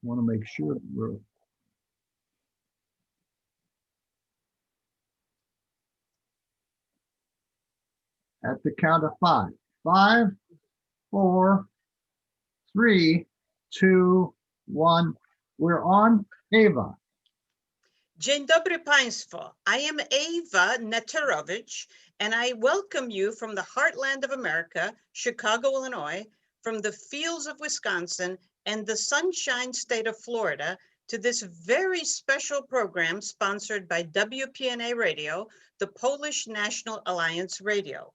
Want to make sure that we're at the count of five. 5, 4, 3, 2, 1. We're on. Ava. Dzień dobry Państwo. I am Ava Neterowicz, and I welcome you from the heartland of America, Chicago, Illinois, from the fields of Wisconsin and the sunshine state of Florida to this very special program sponsored by WPNA Radio, the Polish National Alliance Radio.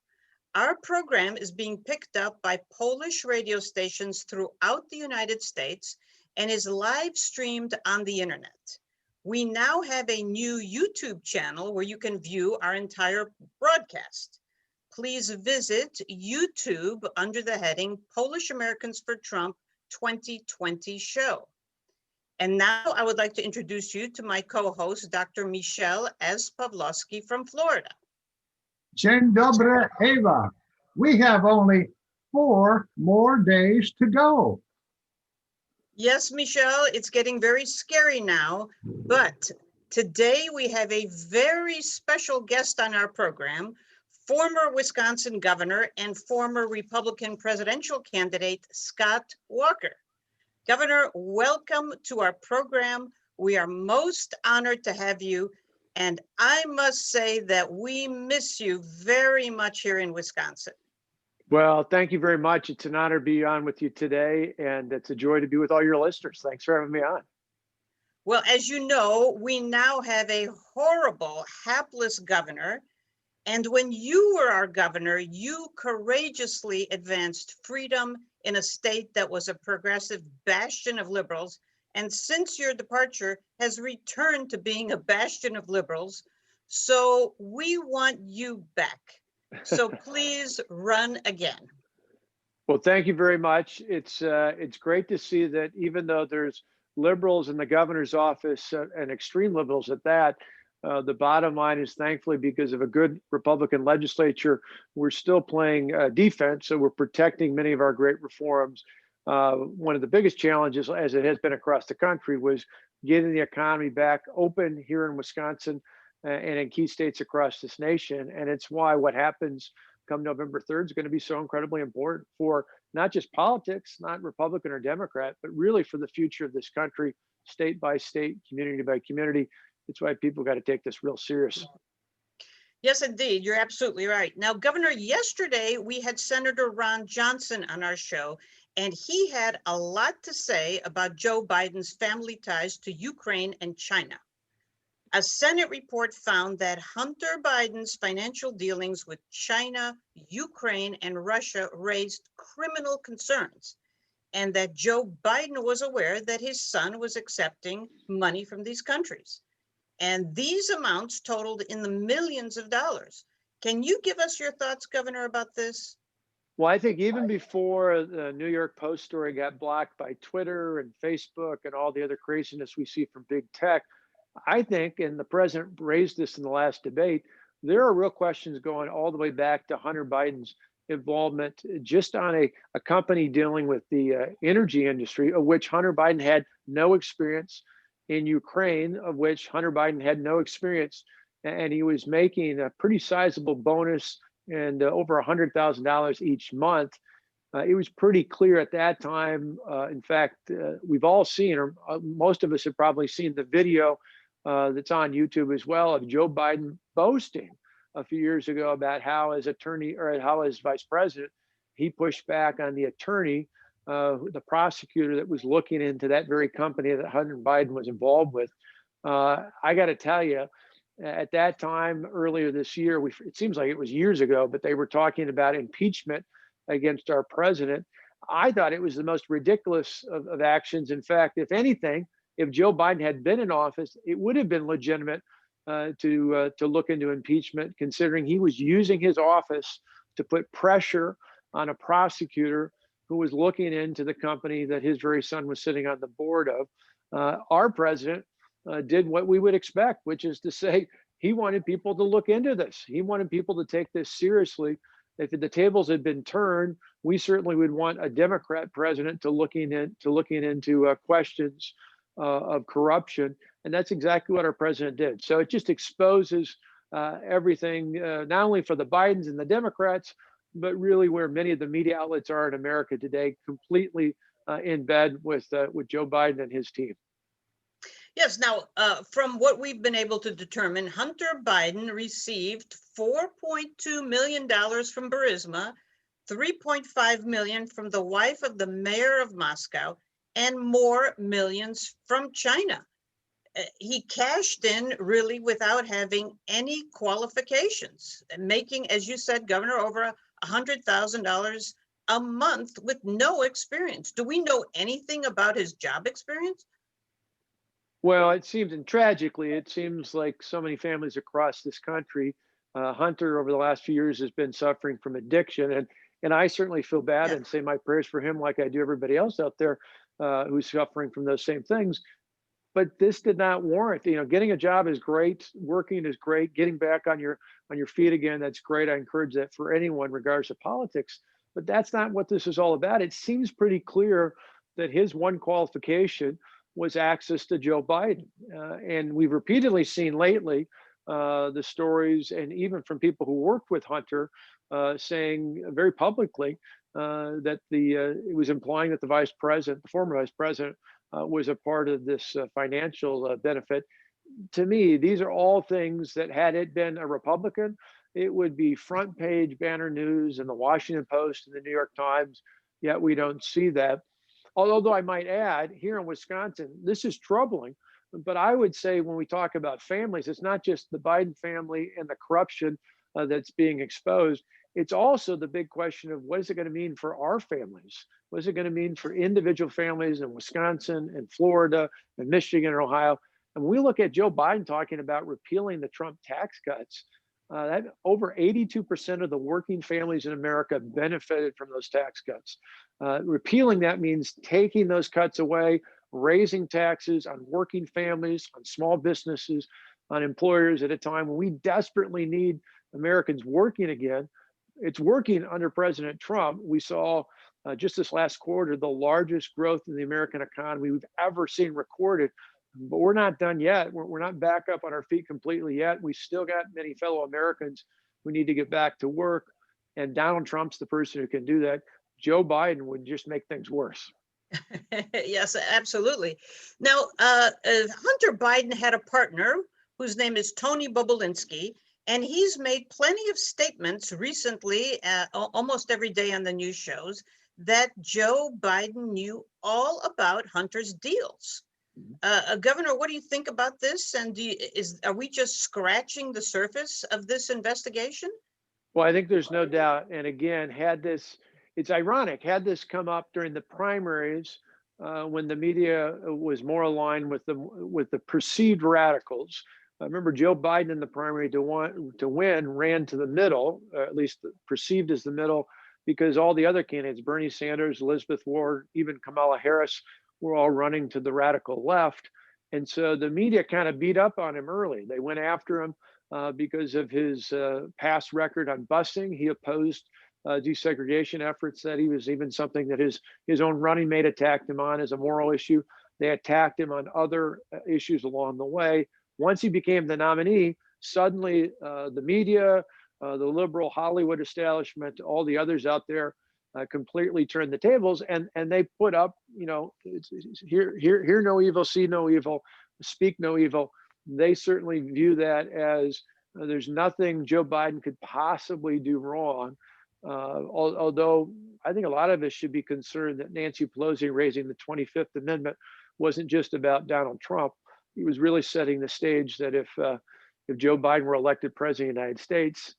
Our program is being picked up by Polish radio stations throughout the United States and is live streamed on the internet. We now have a new YouTube channel where you can view our entire broadcast. Please visit YouTube under the heading Polish Americans for Trump 2020 show. And now I would like to introduce you to my co-host, Dr. Michelle S. Pawlowski from Florida. Dzień dobry, Ava. We have only 4 more days to go. Yes, Michelle, it's getting very scary now, but today we have a very special guest on our program, former Wisconsin governor and former Republican presidential candidate, Scott Walker. Governor, welcome to our program. We are most honored to have you. And I must say that we miss you very much here in Wisconsin. Well, thank you very much. It's an honor to be on with you today, and it's a joy to be with all your listeners. Thanks for having me on. Well, as you know, we now have a horrible, hapless governor. And when you were our governor, you courageously advanced freedom in a state that was a progressive bastion of liberals. And since your departure has returned to being a bastion of liberals. So we want you back. So please run again. Well, thank you very much. It's great to see that even though there's liberals in the governor's office and extreme liberals at that, the bottom line is thankfully because of a good Republican legislature, we're still playing defense. So we're protecting many of our great reforms. One of the biggest challenges, as it has been across the country, was getting the economy back open here in Wisconsin and in key states across this nation. And it's why what happens come November 3rd is going to be so incredibly important for not just politics, not Republican or Democrat, but really for the future of this country, state by state, community by community. It's why people got to take this real serious. Yes, indeed. You're absolutely right. Now, Governor, yesterday we had Senator Ron Johnson on our show, and he had a lot to say about Joe Biden's family ties to Ukraine and China. A Senate report found that Hunter Biden's financial dealings with China, Ukraine, and Russia raised criminal concerns, and that Joe Biden was aware that his son was accepting money from these countries. And these amounts totaled in the millions of dollars. Can you give us your thoughts, Governor, about this? Well, I think even before the New York Post story got blocked by Twitter and Facebook and all the other craziness we see from big tech, I think, and the president raised this in the last debate, there are real questions going all the way back to Hunter Biden's involvement just on a company dealing with the energy industry, of which Hunter Biden had no experience, in Ukraine, of which Hunter Biden had no experience, and he was making a pretty sizable bonus and over $100,000 each month. It was pretty clear at that time. In fact, we've all seen, or most of us have probably seen the video that's on YouTube as well of Joe Biden boasting a few years ago about how as attorney or how as vice president, he pushed back on the attorney, the prosecutor that was looking into that very company that Hunter Biden was involved with. I got to tell you, at that time earlier this year, it seems like it was years ago, but they were talking about impeachment against our president. I thought it was the most ridiculous of actions. In fact, if anything, if Joe Biden had been in office, it would have been legitimate to look into impeachment, considering he was using his office to put pressure on a prosecutor who was looking into the company that his very son was sitting on the board of. Our president did what we would expect, which is to say he wanted people to look into this. He wanted people to take this seriously. If the tables had been turned, we certainly would want a Democrat president to looking into questions of corruption, and that's exactly what our president did. So it just exposes everything, not only for the Bidens and the Democrats, but really where many of the media outlets are in America today, completely in bed with Joe Biden and his team. Yes. Now, from what we've been able to determine, Hunter Biden received $4.2 million from Burisma, $3.5 million from the wife of the mayor of Moscow, and more millions from China. He cashed in really without having any qualifications, making, as you said, Governor, over $100,000 a month with no experience. Do we know anything about his job experience? Well, it seems, and tragically, it seems like so many families across this country, Hunter over the last few years has been suffering from addiction, and I certainly feel bad Yeah. and say my prayers for him, like I do everybody else out there who's suffering from those same things. But this did not warrant. Getting a job is great, working is great, getting back on your feet again, that's great. I encourage that for anyone, regardless of politics. But that's not what this is all about. It seems pretty clear that his one qualification was access to Joe Biden. And we've repeatedly seen lately the stories, and even from people who worked with Hunter, saying very publicly that it was implying that the former vice president, was a part of this financial benefit. To me, these are all things that, had it been a Republican, it would be front page banner news in the Washington Post and the New York Times. Yet we don't see that. Although I might add, here in Wisconsin, this is troubling. But I would say when we talk about families, it's not just the Biden family and the corruption that's being exposed. It's also the big question of, what is it going to mean for our families? What is it going to mean for individual families in Wisconsin and Florida and Michigan and Ohio? And when we look at Joe Biden talking about repealing the Trump tax cuts, that over 82% of the working families in America benefited from those tax cuts. Repealing that means taking those cuts away, raising taxes on working families, on small businesses, on employers at a time when we desperately need Americans working again. It's working under President Trump. We saw just this last quarter the largest growth in the American economy we've ever seen recorded. But we're not done yet. We're not back up on our feet completely yet. We still got many fellow Americans who need to get back to work. And Donald Trump's the person who can do that. Joe Biden would just make things worse. Yes, absolutely. Now, Hunter Biden had a partner whose name is Tony Bobulinski, and he's made plenty of statements recently, almost every day on the news shows, that Joe Biden knew all about Hunter's deals. Governor, what do you think about this? And are we just scratching the surface of this investigation? Well, I think there's no doubt. And again, it's ironic, had this come up during the primaries, when the media was more aligned with the perceived radicals. I remember Joe Biden in the primary to win ran to the middle, at least perceived as the middle, because all the other candidates, Bernie Sanders, Elizabeth Warren, even Kamala Harris, were all running to the radical left. And so the media kind of beat up on him early. They went after him because of his past record on busing. He opposed desegregation efforts. That he was even something that his own running mate attacked him on as a moral issue. They attacked him on other issues along the way. Once he became the nominee, suddenly the media, the liberal Hollywood establishment, all the others out there completely turned the tables, and they put up, hear no evil, see no evil, speak no evil. They certainly view that as there's nothing Joe Biden could possibly do wrong. Although I think a lot of us should be concerned that Nancy Pelosi raising the 25th Amendment wasn't just about Donald Trump. He was really setting the stage that if Joe Biden were elected president of the United States,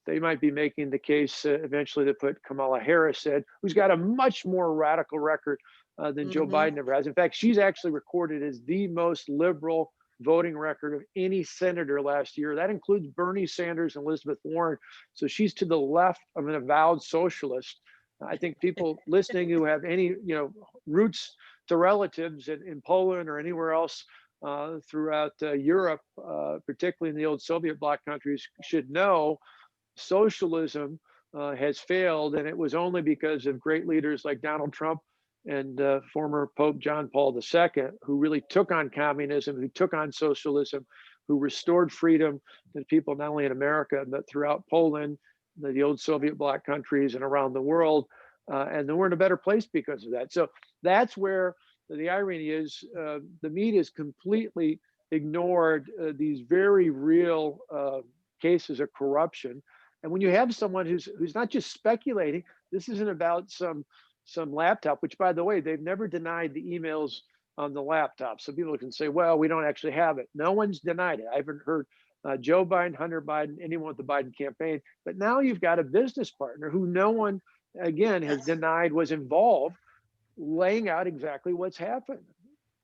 they might be making the case eventually to put Kamala Harris in, who's got a much more radical record than Joe Biden ever has. In fact, she's actually recorded as the most liberal voting record of any senator last year. That includes Bernie Sanders and Elizabeth Warren. So she's to the left of an avowed socialist. I think people listening who have any roots to relatives in Poland or anywhere else throughout Europe, particularly in the old Soviet bloc countries, should know socialism has failed, and it was only because of great leaders like Donald Trump and former Pope John Paul II, who really took on communism, who took on socialism, who restored freedom to people not only in America but throughout Poland, the old Soviet bloc countries, and around the world. And then we're in a better place because of that. So that's where the irony is. The media has completely ignored these very real cases of corruption. And when you have someone who's not just speculating, this isn't about some laptop, which, by the way, they've never denied the emails on the laptop. So people can say, well, we don't actually have it. No one's denied it. I haven't heard Joe Biden, Hunter Biden, anyone with the Biden campaign. But now you've got a business partner who no one, again, has denied was involved, laying out exactly what's happened.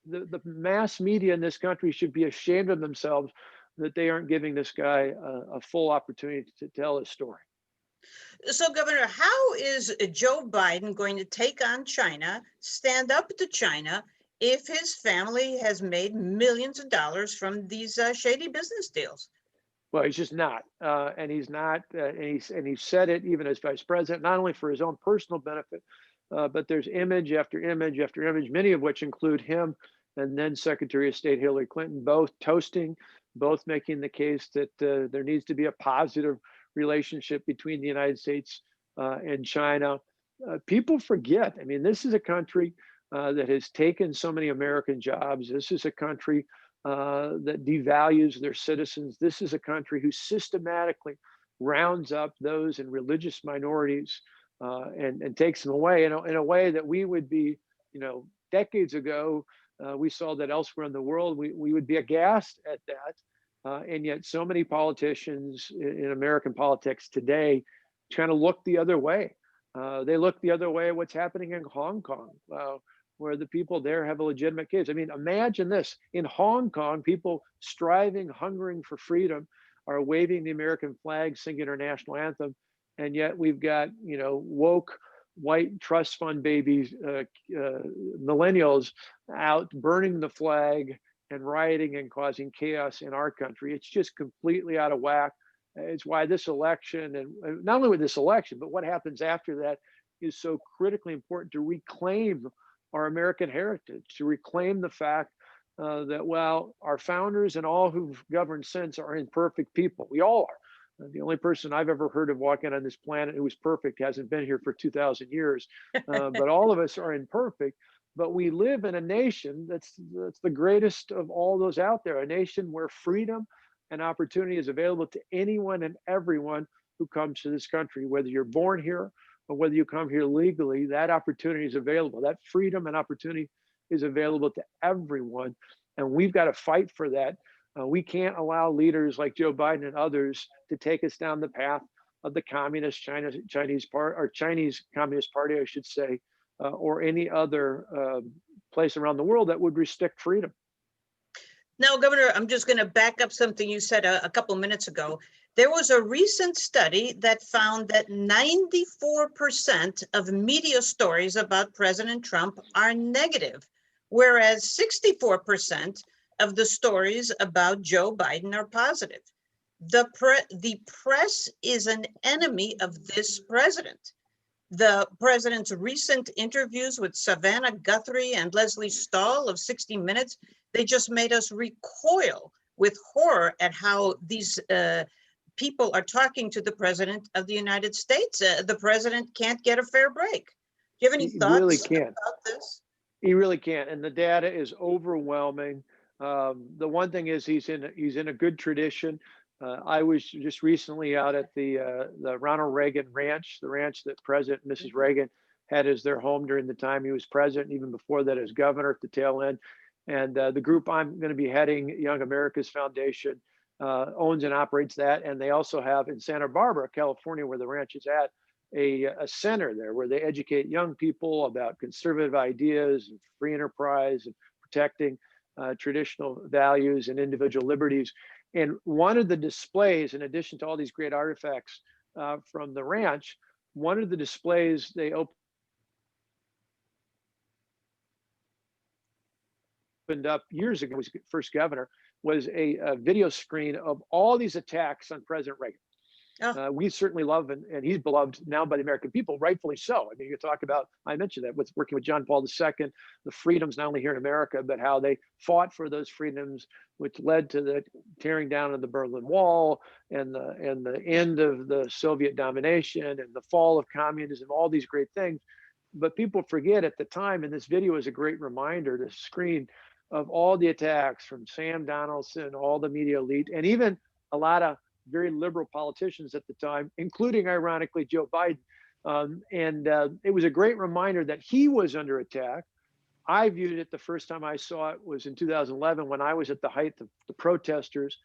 The mass media in this country should be ashamed of themselves that they aren't giving this guy a full opportunity to tell his story. So, Governor, how is Joe Biden going to take on China, stand up to China, if his family has made millions of dollars from these shady business deals? Well, he's just not, and he's not, and he said it even as vice president, not only for his own personal benefit, but there's image after image after image, many of which include him and then Secretary of State Hillary Clinton, both toasting, both making the case that there needs to be a positive relationship between the United States and China. People forget. I mean, this is a country that has taken so many American jobs. This is a country that devalues their citizens. This is a country who systematically rounds up those in religious minorities and takes them away in a way that we would be, decades ago, we saw that elsewhere in the world, we would be aghast at that. And yet so many politicians in American politics today kind of look the other way. They look the other way at what's happening in Hong Kong, where the people there have a legitimate case. I mean, imagine this. In Hong Kong, people striving, hungering for freedom are waving the American flag, singing our national anthem. And yet we've got, woke white trust fund babies, millennials out burning the flag and rioting and causing chaos in our country. It's just completely out of whack. It's why this election, and not only with this election, but what happens after that, is so critically important to reclaim our American heritage, to reclaim the fact that, well, our founders and all who've governed since are imperfect people. We all are. The only person I've ever heard of walking on this planet who was perfect hasn't been here for 2,000 years, but all of us are imperfect. But we live in a nation that's the greatest of all those out there, a nation where freedom and opportunity is available to anyone and everyone who comes to this country, whether you're born here or whether you come here legally. That opportunity is available. That freedom and opportunity is available to everyone. And we've got to fight for that. We can't allow leaders like Joe Biden and others to take us down the path of the Chinese Communist Party, I should say, or any other place around the world that would restrict freedom. Now, Governor, I'm just going to back up something you said a couple minutes ago. There was a recent study that found that 94% of media stories about President Trump are negative, whereas 64% of the stories about Joe Biden are positive. The press is an enemy of this president. The president's recent interviews with Savannah Guthrie and Leslie Stahl of 60 Minutes, they just made us recoil with horror at how these people are talking to the president of the United States. The president can't get a fair break. Do you have any thoughts really can't. about this? He really can't, and the data is overwhelming. The one thing is he's in a good tradition. I was just recently out at the Ronald Reagan Ranch, the ranch that President and Mrs. Reagan had as their home during the time he was president, even before that as governor at the tail end. And the group I'm going to be heading, Young America's Foundation, owns and operates that. And they also have in Santa Barbara, California, where the ranch is at, a center there where they educate young people about conservative ideas and free enterprise and protecting traditional values and individual liberties. And one of the displays, in addition to all these great artifacts from the ranch, one of the displays they opened up years ago, was first governor, was a video screen of all these attacks on President Reagan. Oh, We certainly love, and he's beloved now by the American people, rightfully so. I mean, you talk about, I mentioned that with working with John Paul II, the freedoms not only here in America, but how they fought for those freedoms, which led to the tearing down of the Berlin Wall and the end of the Soviet domination and the fall of communism, all these great things. But people forget at the time, and this video is a great reminder to screen of all the attacks from Sam Donaldson, all the media elite, and even a lot of very liberal politicians at the time, including, ironically, Joe Biden. It was a great reminder that he was under attack. I viewed it, the first time I saw it was in 2011 when I was at the height of the protesters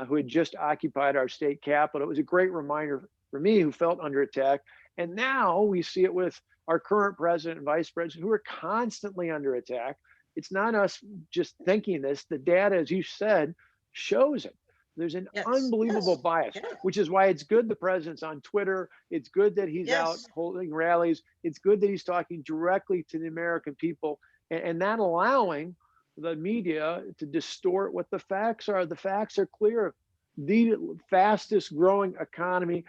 who had just occupied our state capitol. It was a great reminder for me, who felt under attack. And now we see it with our current president and vice president, who are constantly under attack. It's not us just thinking this. The data, as you said, shows it. There's an yes, unbelievable yes, bias, yeah, which is why it's good the president's on Twitter. It's good that he's out yes. holding rallies. It's good that he's talking directly to the American people and not allowing the media to distort what the facts are. The facts are clear. The fastest growing economy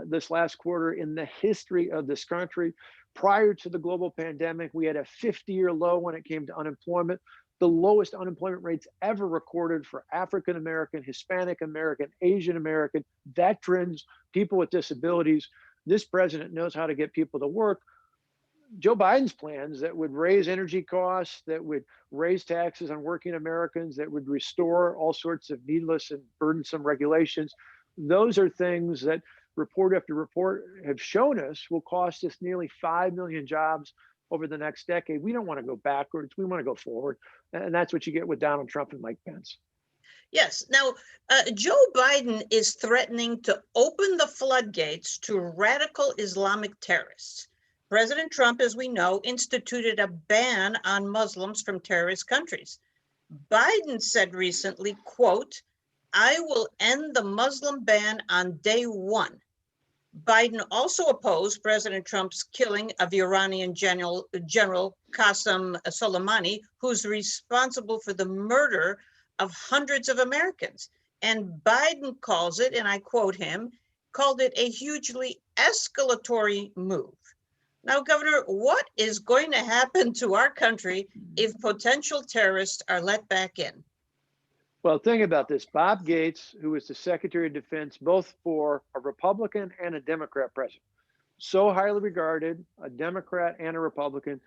this last quarter in the history of this country. Prior to the global pandemic, we had a 50-year low when it came to unemployment, the lowest unemployment rates ever recorded for African American, Hispanic American, Asian American, veterans, people with disabilities. This president knows how to get people to work. Joe Biden's plans that would raise energy costs, that would raise taxes on working Americans, that would restore all sorts of needless and burdensome regulations, those are things that report after report have shown us will cost us nearly 5 million jobs over the next decade. We don't want to go backwards. We want to go forward. And that's what you get with Donald Trump and Mike Pence. Yes. Now, Joe Biden is threatening to open the floodgates to radical Islamic terrorists. President Trump, as we know, instituted a ban on Muslims from terrorist countries. Biden said recently, quote, "I will end the Muslim ban on day one." Biden also opposed President Trump's killing of Iranian General Qasem Soleimani, who's responsible for the murder of hundreds of Americans. And Biden calls it, and I quote him, called it a hugely escalatory move. Now, Governor, what is going to happen to our country if potential terrorists are let back in? Well, think about this. Bob Gates, who was the Secretary of Defense, both for a Republican and a Democrat president, so highly regarded, a Democrat and a Republican,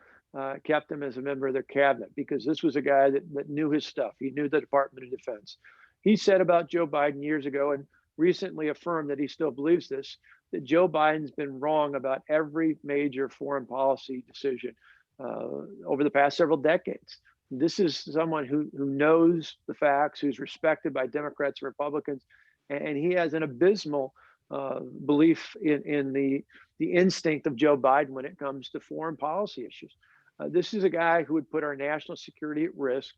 kept him as a member of their cabinet because this was a guy that knew his stuff. He knew the Department of Defense. He said about Joe Biden years ago and recently affirmed that he still believes this, that Joe Biden's been wrong about every major foreign policy decision over the past several decades. This is someone who knows the facts, who's respected by Democrats and Republicans, and he has an abysmal belief in the instinct of Joe Biden when it comes to foreign policy issues. This is a guy who would put our national security at risk.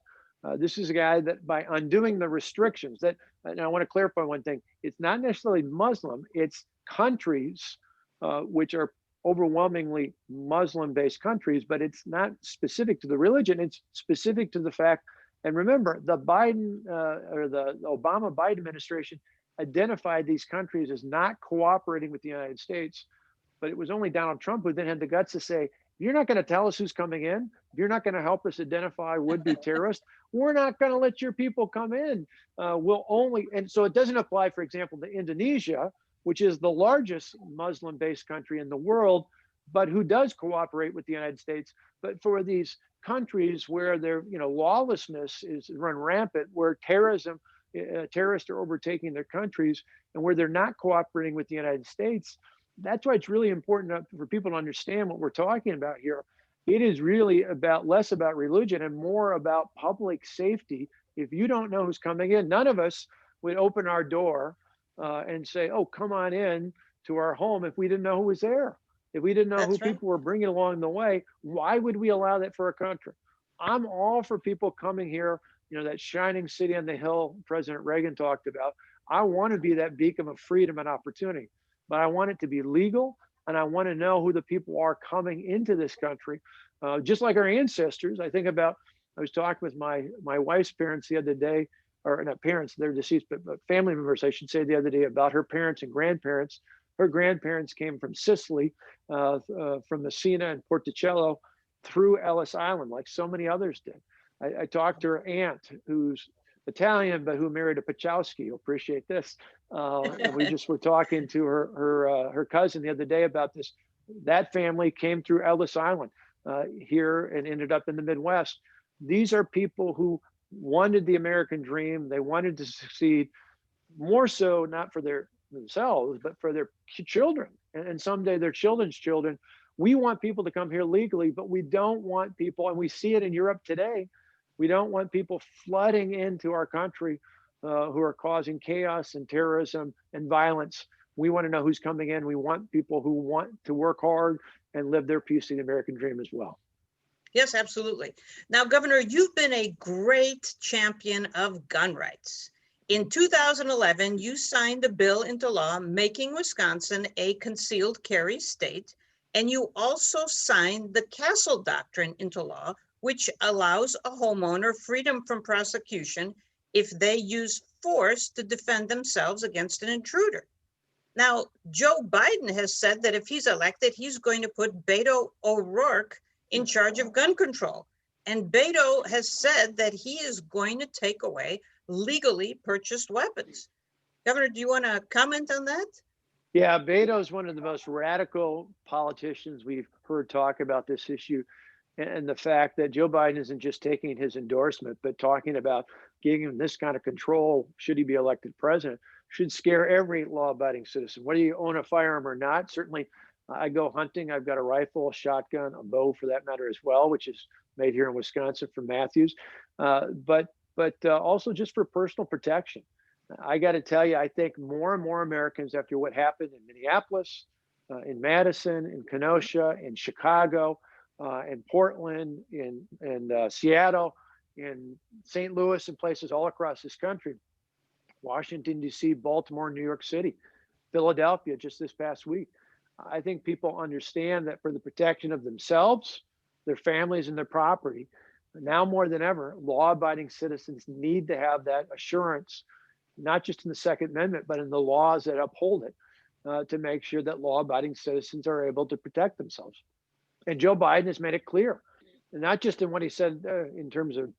This is a guy that by undoing the restrictions that, and I want to clarify one thing, it's not necessarily Muslim, it's countries which are overwhelmingly Muslim-based countries, but it's not specific to the religion, it's specific to the fact, and remember, the Biden or the Obama-Biden administration identified these countries as not cooperating with the United States, but it was only Donald Trump who then had the guts to say, you're not going to tell us who's coming in. You're not going to help us identify would-be terrorists. We're not going to let your people come in. We'll only, and so it doesn't apply, for example, to Indonesia, which is the largest Muslim-based country in the world, but who does cooperate with the United States. But for these countries where their lawlessness is run rampant, where terrorists are overtaking their countries, and where they're not cooperating with the United States, that's why it's really important for people to understand what we're talking about here. It is really less about religion and more about public safety. If you don't know who's coming in, none of us would open our door and say, oh, come on in to our home if we didn't know who was there. If we didn't know That's who right. people were bringing along the way, why would we allow that for a country? I'm all for people coming here, that shining city on the hill President Reagan talked about. I want to be that beacon of freedom and opportunity, but I want it to be legal, and I want to know who the people are coming into this country. Just like our ancestors, I was talking with my wife's parents the other day, or not parents, they're deceased, but family members, I should say, the other day about her parents and grandparents. Her grandparents came from Sicily, from Messina and Porticello through Ellis Island, like so many others did. I talked to her aunt, who's Italian, but who married a Pachowski. You'll appreciate this. And we just were talking to her cousin the other day about this. That family came through Ellis Island here and ended up in the Midwest. These are people who wanted the American dream. They wanted to succeed, more so not for themselves, but for their children and someday their children's children. We want people to come here legally, but we don't want people, and we see it in Europe today, we don't want people flooding into our country who are causing chaos and terrorism and violence. We want to know who's coming in. We want people who want to work hard and live their piece of the American dream as well. Yes, absolutely. Now, Governor, you've been a great champion of gun rights. In 2011, you signed a bill into law making Wisconsin a concealed carry state, and you also signed the Castle Doctrine into law, which allows a homeowner freedom from prosecution if they use force to defend themselves against an intruder. Now, Joe Biden has said that if he's elected, he's going to put Beto O'Rourke in charge of gun control. And Beto has said that he is going to take away legally purchased weapons. Governor, do you want to comment on that? Yeah, Beto is one of the most radical politicians we've heard talk about this issue. And the fact that Joe Biden isn't just taking his endorsement, but talking about giving him this kind of control, should he be elected president, should scare every law-abiding citizen. Whether you own a firearm or not, certainly I go hunting. I've got a rifle, a shotgun, a bow for that matter as well, which is made here in Wisconsin from Matthews. But also just for personal protection. I got to tell you, I think more and more Americans, after what happened in Minneapolis, in Madison, in Kenosha, in Chicago, in Portland, in Seattle, in St. Louis, and places all across this country, Washington, D.C., Baltimore, New York City, Philadelphia, just this past week. I think people understand that for the protection of themselves, their families, and their property, now more than ever, law-abiding citizens need to have that assurance, not just in the Second Amendment, but in the laws that uphold it, to make sure that law-abiding citizens are able to protect themselves. And Joe Biden has made it clear, and not just in what he said in terms of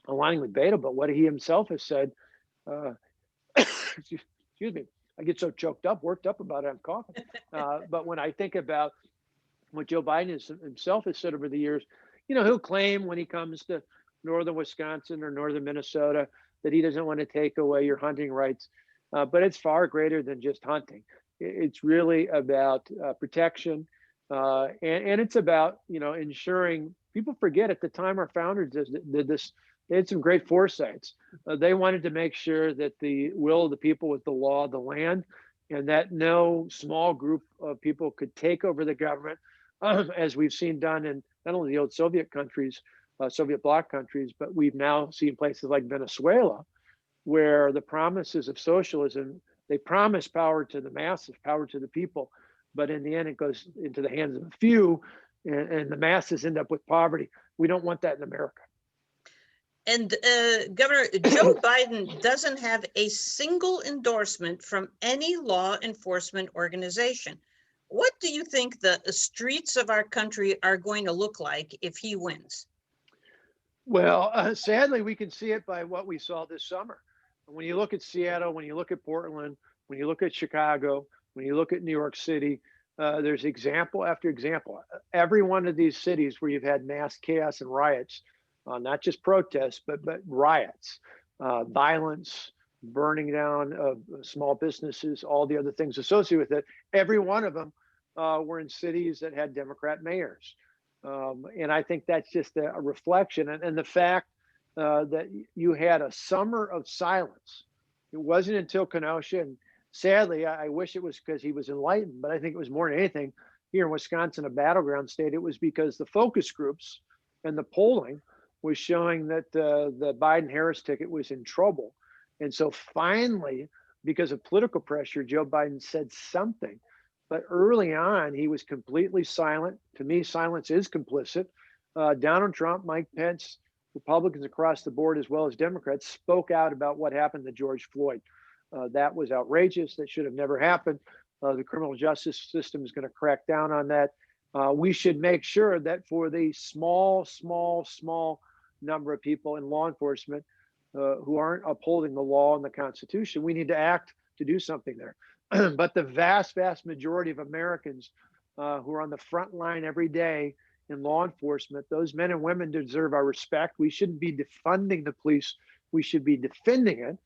aligning with Beto, but what he himself has said. Excuse me, I get so worked up about it, I'm coughing. But when I think about what Joe Biden himself has said over the years, he'll claim when he comes to northern Wisconsin or northern Minnesota that he doesn't want to take away your hunting rights. But it's far greater than just hunting. It's really about protection. And it's about, ensuring, people forget at the time our founders did this, they had some great foresights. They wanted to make sure that the will of the people was the law of the land, and that no small group of people could take over the government, as we've seen done in not only the old Soviet countries, Soviet bloc countries, but we've now seen places like Venezuela, where the promises of socialism, they promise power to the masses, power to the people, but in the end, it goes into the hands of a few, and the masses end up with poverty. We don't want that in America. And Governor, Joe Biden doesn't have a single endorsement from any law enforcement organization. What do you think the streets of our country are going to look like if he wins? Well, sadly, we can see it by what we saw this summer. When you look at Seattle, when you look at Portland, when you look at Chicago, when you look at New York City, there's example after example. Every one of these cities where you've had mass chaos and riots, not just protests, but riots, violence, burning down of small businesses, all the other things associated with it. Every one of them were in cities that had Democrat mayors. And I think that's just a reflection. And the fact that you had a summer of silence. It wasn't until Kenosha, and sadly, I wish it was because he was enlightened, but I think it was more than anything here in Wisconsin, a battleground state. It was because the focus groups and the polling was showing that the Biden-Harris ticket was in trouble. And so finally, because of political pressure, Joe Biden said something. But early on, he was completely silent. To me, silence is complicit. Donald Trump, Mike Pence, Republicans across the board, as well as Democrats, spoke out about what happened to George Floyd. That was outrageous. That should have never happened. The criminal justice system is going to crack down on that. We should make sure that for the small number of people in law enforcement who aren't upholding the law and the Constitution, we need to act to do something there. But the vast majority of Americans who are on the front line every day in law enforcement, those men and women deserve our respect. We shouldn't be defunding the police. We should be defending it.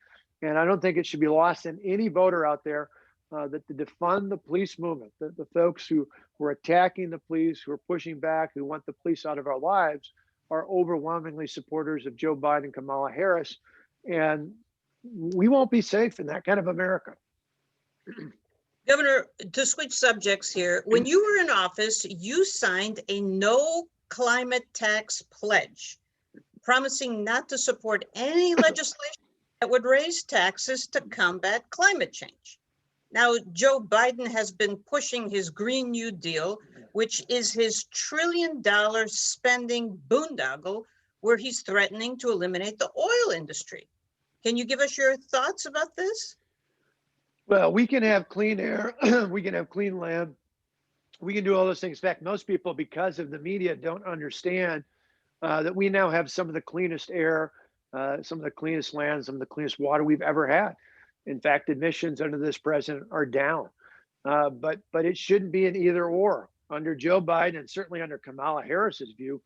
And I don't think it should be lost in any voter out there that to defund the police movement, the folks who are attacking the police, who are pushing back, who want the police out of our lives, are overwhelmingly supporters of Joe Biden and Kamala Harris. And we won't be safe in that kind of America. Governor, to switch subjects here, when you were in office, you signed a no climate tax pledge, promising not to support any legislation that would raise taxes to combat climate change. Now, Joe Biden has been pushing his Green New Deal, which is his $1 trillion spending boondoggle, where he's threatening to eliminate the oil industry. Can you give us your thoughts about this? Well, we can have clean air, we can have clean land, we can do all those things. In fact, most people, because of the media, don't understand that we now have some of the cleanest air, some of the cleanest land, some of the cleanest water we've ever had. In fact, emissions under this president are down. But it shouldn't be an either or. Under Joe Biden and certainly under Kamala Harris's view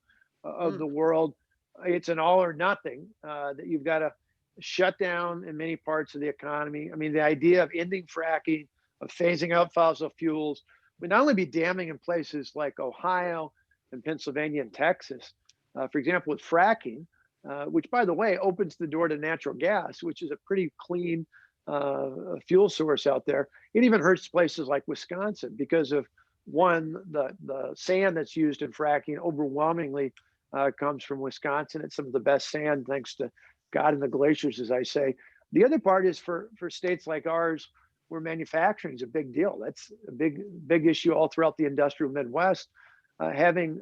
of the world, it's an all or nothing, that you've got to shut down in many parts of the economy. I mean, the idea of ending fracking, of phasing out fossil fuels, would not only be damning in places like Ohio and Pennsylvania and Texas. For example, with fracking, which, by the way, opens the door to natural gas, which is a pretty clean fuel source out there. It even hurts places like Wisconsin because of, one, the sand that's used in fracking overwhelmingly comes from Wisconsin. It's some of the best sand, thanks to God and the glaciers, as I say. The other part is for states like ours, where manufacturing is a big deal. That's a big issue all throughout the industrial Midwest. Having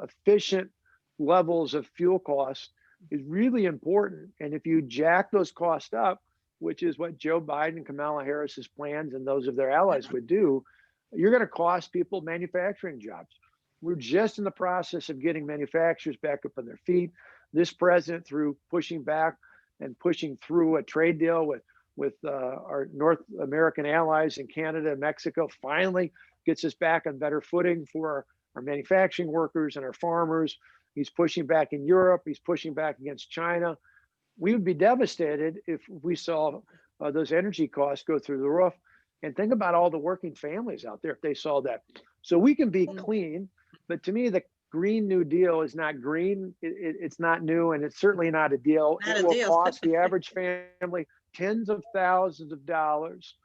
efficient levels of fuel costs is really important. And if you jack those costs up, which is what Joe Biden and Kamala Harris's plans and those of their allies would do, you're going to cost people manufacturing jobs. We're just in the process of getting manufacturers back up on their feet. This president, through pushing back and pushing through a trade deal with our North American allies in Canada and Mexico, finally gets us back on better footing for our manufacturing workers and our farmers. He's pushing back in Europe. He's pushing back against China. We would be devastated if we saw those energy costs go through the roof. And think about all the working families out there if they saw that. So we can be clean, but to me, the Green New Deal is not green. It's not new, and it's certainly not a deal. Not it a will deal. cost the average family tens of thousands of dollars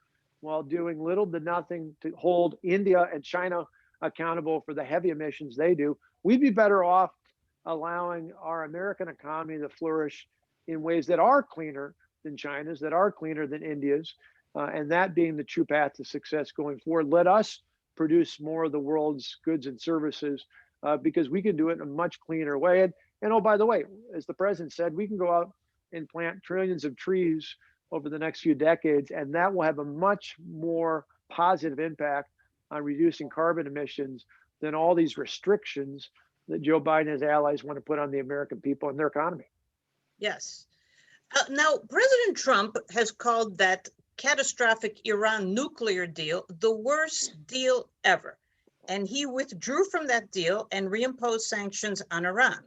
while doing little to nothing to hold India and China accountable for the heavy emissions they do. We'd be better off allowing our American economy to flourish in ways that are cleaner than China's, that are cleaner than India's, and that being the true path to success going forward. Let us produce more of the world's goods and services because we can do it in a much cleaner way. And oh, by the way, as the president said, we can go out and plant trillions of trees over the next few decades, and that will have a much more positive impact on reducing carbon emissions than all these restrictions that Joe Biden and his allies want to put on the American people and their economy. Yes. Now, President Trump has called that catastrophic Iran nuclear deal the worst deal ever. And he withdrew from that deal and reimposed sanctions on Iran.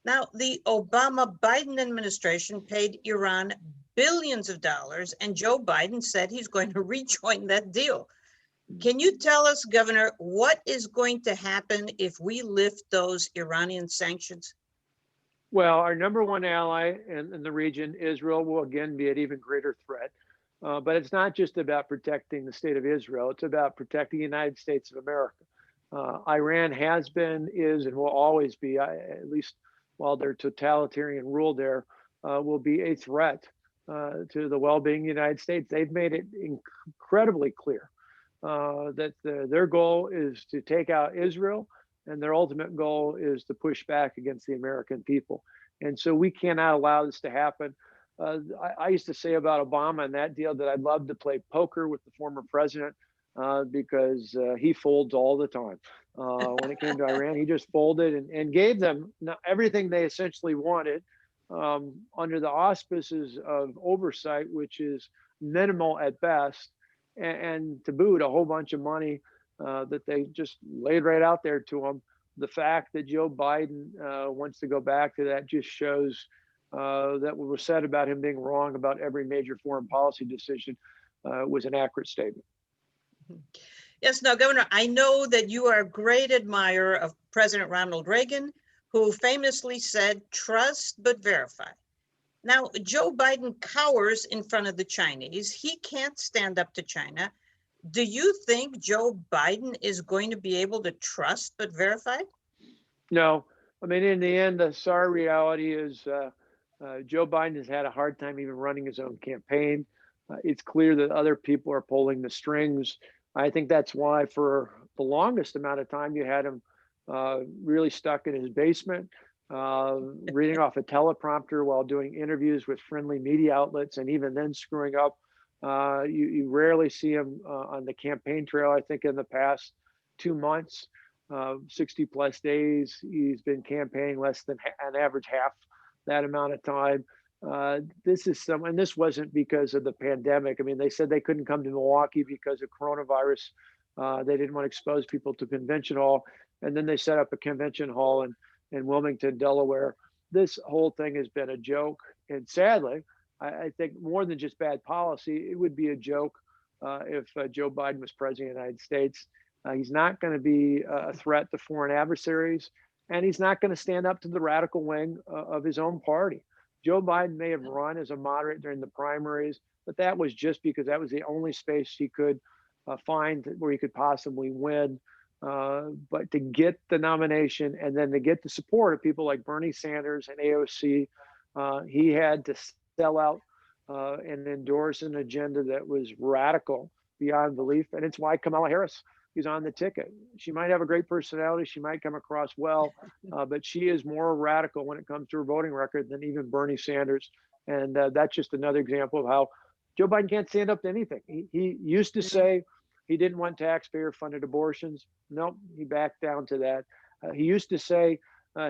Now, the Obama-Biden administration paid Iran billions of dollars, and Joe Biden said he's going to rejoin that deal. Can you tell us, Governor, what is going to happen if we lift those Iranian sanctions? Well, our number one ally in the region, Israel, will again be an even greater threat. But it's not just about protecting the state of Israel. It's about protecting the United States of America. Iran has been, is, and will always be, at least while their totalitarian rule there, will be a threat to the well-being of the United States. They've made it incredibly clear that their goal is to take out Israel, and their ultimate goal is to push back against the American people. And so we cannot allow this to happen. I used to say about Obama and that deal that I'd love to play poker with the former president because he folds all the time. When it came to Iran, he just folded and gave them everything they essentially wanted under the auspices of oversight, which is minimal at best, and to boot a whole bunch of money that they just laid right out there to them. The fact that Joe Biden wants to go back to that just shows that what was said about him being wrong about every major foreign policy decision was an accurate statement. Yes, now, Governor, I know that you are a great admirer of President Ronald Reagan, who famously said, "Trust but verify." Now, Joe Biden cowers in front of the Chinese. He can't stand up to China. Do you think Joe Biden is going to be able to trust but verify? No, I mean, in the end, the sorry reality is Joe Biden has had a hard time even running his own campaign. It's clear that other people are pulling the strings. I think that's why for the longest amount of time you had him really stuck in his basement, reading off a teleprompter while doing interviews with friendly media outlets, and even then screwing up. You rarely see him on the campaign trail. I think in the past 2 months, 60 plus days, he's been campaigning less than an average half that amount of time. And this wasn't because of the pandemic. I mean, they said they couldn't come to Milwaukee because of coronavirus. They didn't want to expose people to convention hall. And then they set up a convention hall in Wilmington, Delaware. This whole thing has been a joke. And sadly, I think more than just bad policy, it would be a joke if Joe Biden was president of the United States. He's not going to be a threat to foreign adversaries, and he's not going to stand up to the radical wing of his own party. Joe Biden may have run as a moderate during the primaries, but that was just because that was the only space he could find where he could possibly win. But to get the nomination and then to get the support of people like Bernie Sanders and AOC, he had to sell out and endorse an agenda that was radical beyond belief. And it's why Kamala Harris is on the ticket. She might have a great personality. She might come across well, but she is more radical when it comes to her voting record than even Bernie Sanders. And that's just another example of how Joe Biden can't stand up to anything. He used to say he didn't want taxpayer-funded abortions. Nope, he backed down to that. He used to say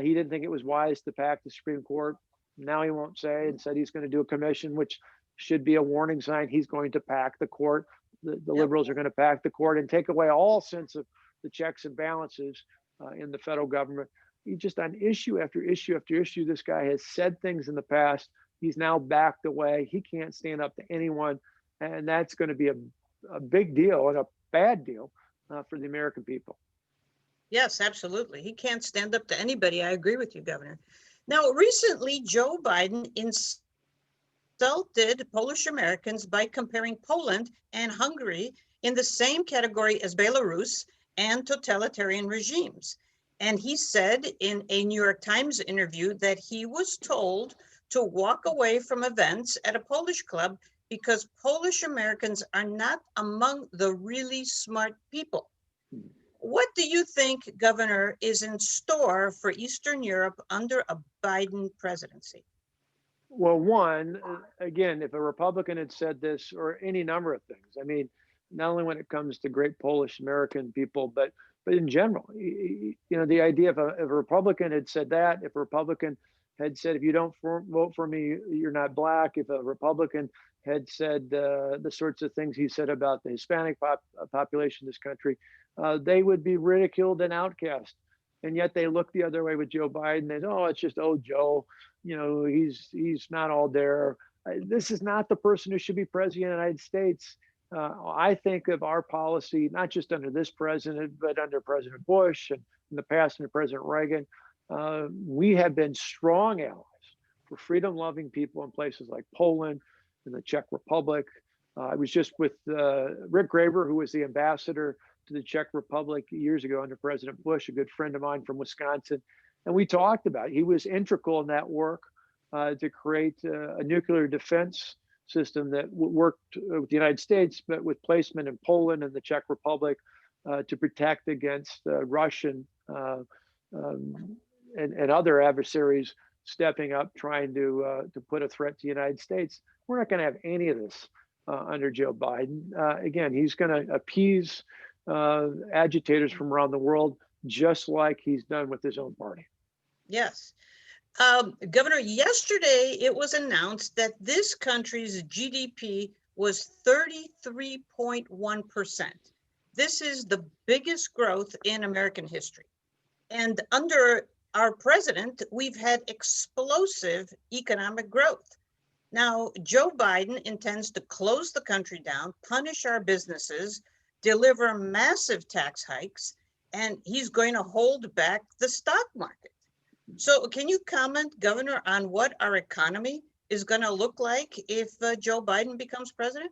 he didn't think it was wise to pack the Supreme Court. Now he won't say, and said he's going to do a commission, which should be a warning sign. He's going to pack the court. The liberals are going to pack the court and take away all sense of the checks and balances in the federal government. He just on issue after issue after issue, this guy has said things in the past. He's now backed away. He can't stand up to anyone. And that's going to be a big deal and a bad deal for the American people. Yes, absolutely. He can't stand up to anybody. I agree with you, Governor. Now, recently, Joe Biden insulted Polish Americans by comparing Poland and Hungary in the same category as Belarus and totalitarian regimes. And he said in a New York Times interview that he was told to walk away from events at a Polish club because Polish Americans are not among the really smart people. What do you think, Governor, is in store for Eastern Europe under a Biden presidency? Well, one, again, if a Republican had said this, or any number of things, I mean, not only when it comes to great Polish American people, but in general, the idea of if a Republican had said that, if a Republican had said, if you don't vote for me, you're not black, if a Republican had said the sorts of things he said about the Hispanic population in this country, they would be ridiculed and outcast. And yet they look the other way with Joe Biden and, oh, it's just, oh, Joe, he's not all there. This is not the person who should be president of the United States. I think of our policy, not just under this president, but under President Bush and in the past under President Reagan. We have been strong allies for freedom-loving people in places like Poland and the Czech Republic. I was just with Rick Graber, who was the ambassador to the Czech Republic years ago under President Bush, a good friend of mine from Wisconsin. And we talked about it. He was integral in that work to create a nuclear defense system that worked with the United States, but with placement in Poland and the Czech Republic to protect against Russian and other adversaries. stepping up, trying to put a threat to the United States. We're not going to have any of this under Joe Biden. Again, he's going to appease agitators from around the world, just like he's done with his own party. Yes. Governor, yesterday it was announced that this country's GDP was 33.1%. This is the biggest growth in American history. And under our president, we've had explosive economic growth. Now, Joe Biden intends to close the country down, punish our businesses, deliver massive tax hikes, and he's going to hold back the stock market. So can you comment, Governor, on what our economy is going to look like if Joe Biden becomes president?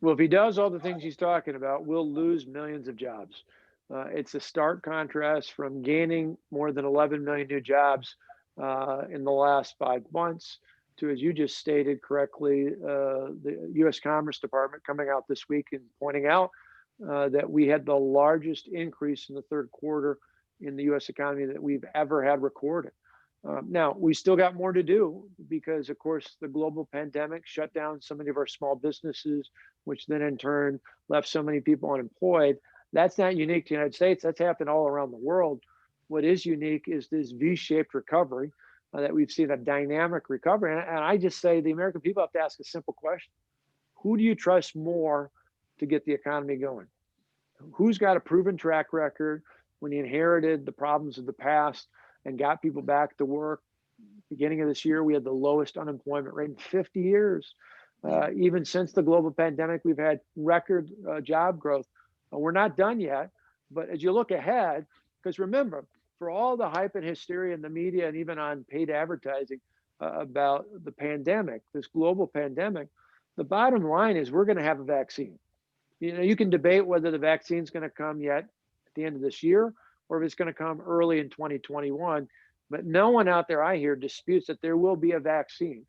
Well, if he does all the things he's talking about, we'll lose millions of jobs. It's a stark contrast from gaining more than 11 million new jobs in the last 5 months to, as you just stated correctly, the U.S. Commerce Department coming out this week and pointing out that we had the largest increase in the third quarter in the U.S. economy that we've ever had recorded. Now, we still got more to do because, of course, the global pandemic shut down so many of our small businesses, which then in turn left so many people unemployed. That's not unique to the United States. That's happened all around the world. What is unique is this V-shaped recovery that we've seen, a dynamic recovery. And I just say the American people have to ask a simple question. Who do you trust more to get the economy going? Who's got a proven track record when he inherited the problems of the past and got people back to work? Beginning of this year, we had the lowest unemployment rate in 50 years. Even since the global pandemic, we've had record job growth. We're not done yet, but as you look ahead, because remember, for all the hype and hysteria in the media and even on paid advertising about the pandemic, this global pandemic, the bottom line is we're going to have a vaccine. You know, you can debate whether the vaccine is going to come yet at the end of this year or if it's going to come early in 2021. But no one out there, I hear, disputes that there will be a vaccine.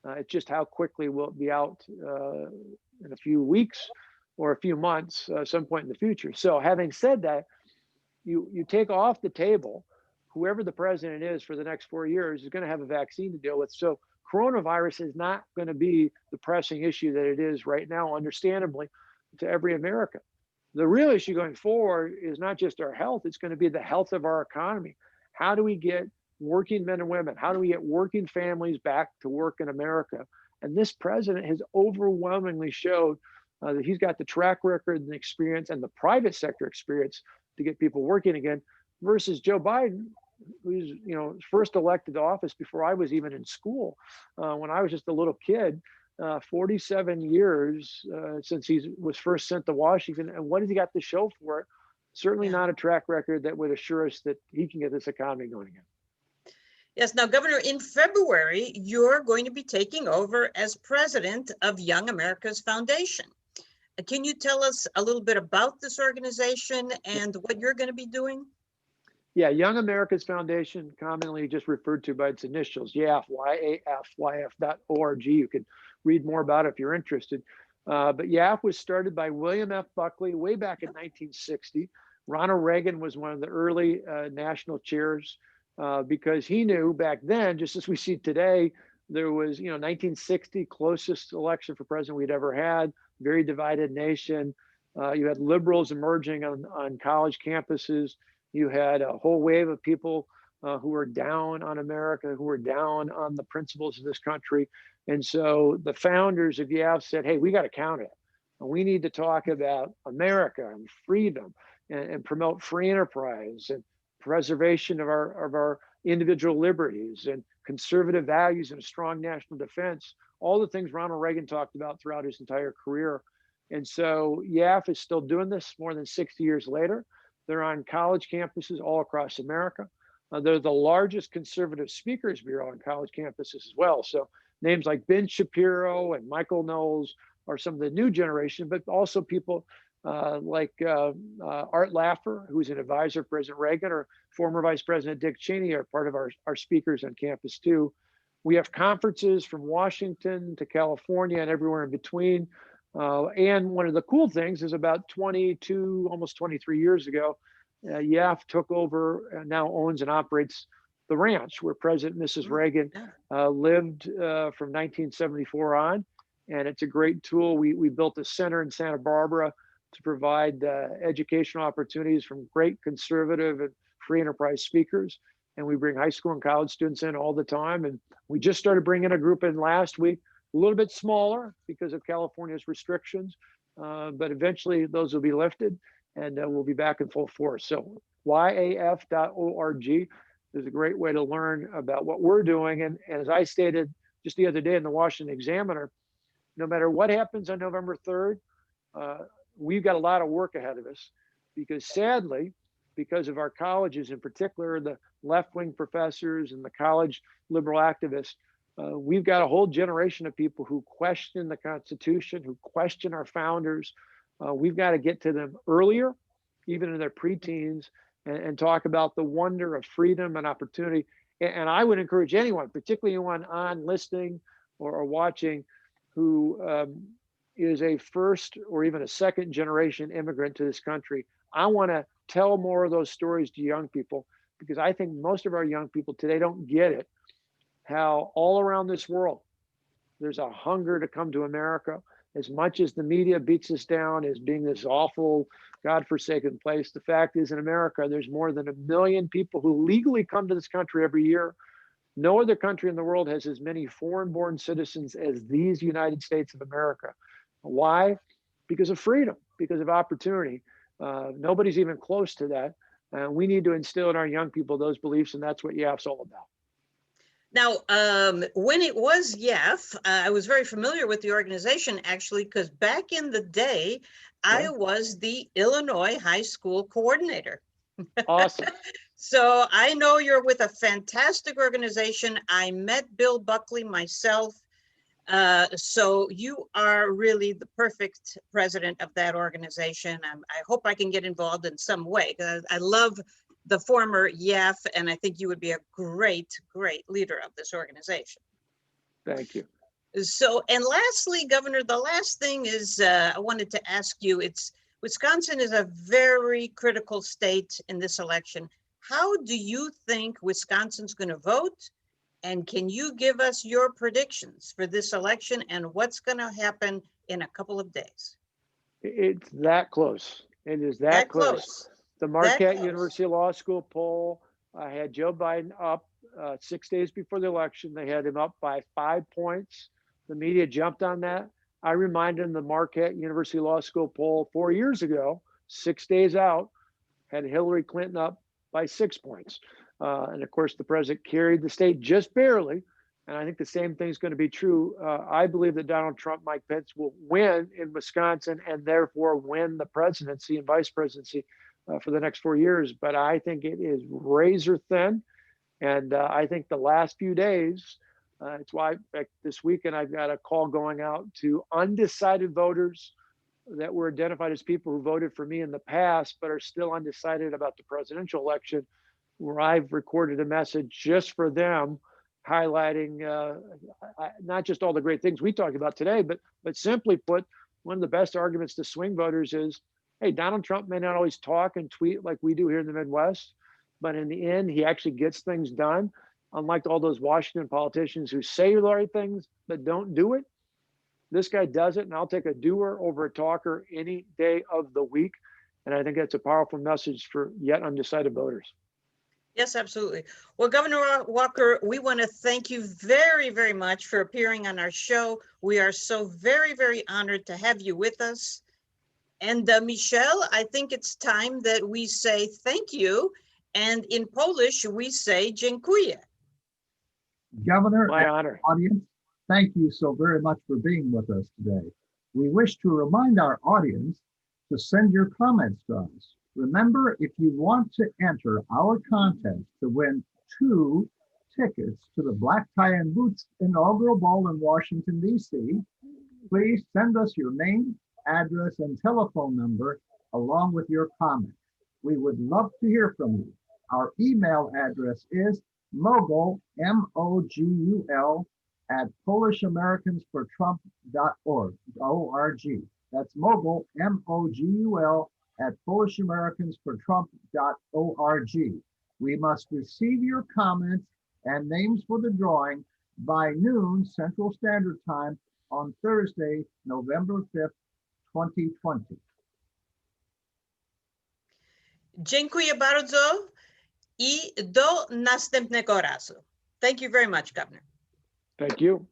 It's just how quickly will it be out in a few weeks or a few months, some point in the future. So having said that, you take off the table, whoever the president is for the next 4 years is going to have a vaccine to deal with. So coronavirus is not going to be the pressing issue that it is right now, understandably, to every American. The real issue going forward is not just our health, it's going to be the health of our economy. How do we get working men and women? How do we get working families back to work in America? And this president has overwhelmingly showed that he's got the track record and the experience and the private sector experience to get people working again, versus Joe Biden, who's first elected to office before I was even in school, when I was just a little kid. 47 years since he was first sent to Washington, and what has he got to show for it? Certainly not a track record that would assure us that he can get this economy going again. Yes. Now, Governor, in February, you're going to be taking over as president of Young America's Foundation. Can you tell us a little bit about this organization and what you're going to be doing? Yeah, Young America's Foundation, commonly just referred to by its initials, YAF, YAF.org. You can read more about it if you're interested. But YAF was started by William F. Buckley way back in 1960. Ronald Reagan was one of the early national chairs because he knew back then, just as we see today, there was, 1960, closest election for president we'd ever had, very divided nation. You had liberals emerging on college campuses. You had a whole wave of people who were down on America, who were down on the principles of this country. And so the founders of YAF said, hey, we got to counter it. And we need to talk about America and freedom and promote free enterprise and preservation of our individual liberties and conservative values and a strong national defense, all the things Ronald Reagan talked about throughout his entire career. And so YAF is still doing this more than 60 years later. They're on college campuses all across America. They're the largest conservative speakers bureau on college campuses as well. So names like Ben Shapiro and Michael Knowles are some of the new generation, but also people like Art Laffer, who's an advisor of President Reagan, or former Vice President Dick Cheney are part of our speakers on campus too. We have conferences from Washington to California and everywhere in between. And one of the cool things is about 22, almost 23 years ago, YAF took over and now owns and operates the ranch where President and Mrs. Reagan lived from 1974 on. And it's a great tool. We built a center in Santa Barbara to provide educational opportunities from great conservative and free enterprise speakers. And we bring high school and college students in all the time. And we just started bringing a group in last week, a little bit smaller because of California's restrictions, but eventually those will be lifted and we'll be back in full force. So yaf.org is a great way to learn about what we're doing. And as I stated just the other day in the Washington Examiner, no matter what happens on November 3rd, we've got a lot of work ahead of us because sadly, because of our colleges, in particular, the left-wing professors and the college liberal activists, we've got a whole generation of people who question the Constitution, who question our founders. We've got to get to them earlier, even in their preteens, and talk about the wonder of freedom and opportunity. And I would encourage anyone, particularly anyone on listening or watching, who is a first or even a second generation immigrant to this country. I want to tell more of those stories to young people because I think most of our young people today don't get it, how all around this world, there's a hunger to come to America. As much as the media beats us down as being this awful, godforsaken place, the fact is in America, there's more than 1 million people who legally come to this country every year. No other country in the world has as many foreign-born citizens as these United States of America. Why? Because of freedom, because of opportunity. Nobody's even close to that. We need to instill in our young people those beliefs, and that's what YAF's all about. Now, when it was YAF, I was very familiar with the organization, actually, because back in the day, I was the Illinois high school coordinator. Awesome. So I know you're with a fantastic organization. I met Bill Buckley myself. So you are really the perfect president of that organization. I hope I can get involved in some way. I love the former YAF, and I think you would be a great, great leader of this organization. Thank you. So, and lastly, Governor, the last thing is I wanted to ask you, Wisconsin is a very critical state in this election. How do you think Wisconsin's going to vote? And can you give us your predictions for this election and what's going to happen in a couple of days? It's that close. It is that close. The Marquette University Law School poll had Joe Biden up 6 days before the election. They had him up by 5 points. The media jumped on that. I reminded them the Marquette University Law School poll 4 years ago, 6 days out, had Hillary Clinton up by 6 points. And of course, the president carried the state just barely. And I think the same thing is going to be true. I believe that Donald Trump, Mike Pence will win in Wisconsin and therefore win the presidency and vice presidency for the next 4 years. But I think it is razor thin. And I think the last few days, it's why this weekend I've got a call going out to undecided voters that were identified as people who voted for me in the past, but are still undecided about the presidential election, where I've recorded a message just for them, highlighting not just all the great things we talked about today, but simply put, one of the best arguments to swing voters is, hey, Donald Trump may not always talk and tweet like we do here in the Midwest, but in the end, he actually gets things done. Unlike all those Washington politicians who say the right things, but don't do it. This guy does it, and I'll take a doer over a talker any day of the week. And I think that's a powerful message for yet undecided voters. Yes, absolutely. Well, Governor Walker, we want to thank you very, very much for appearing on our show. We are so very, very honored to have you with us. And Michelle, I think it's time that we say thank you. And in Polish, we say dziękuję. Governor, My honor. Audience, thank you so very much for being with us today. We wish to remind our audience to send your comments to us. Remember, if you want to enter our contest to win 2 tickets to the Black Tie and Boots inaugural ball in Washington, D.C., please send us your name, address, and telephone number along with your comment. We would love to hear from you. Our email address is mogul, M-O-G-U-L, at PolishAmericansForTrump.org, O-R-G. That's mogul, M-O-G-U-L, at PolishAmericansForTrump.org. We must receive your comments and names for the drawing by noon Central Standard Time on Thursday, November 5th, 2020. Dziękuję bardzo I do następnego razu. Thank you very much, Governor. Thank you.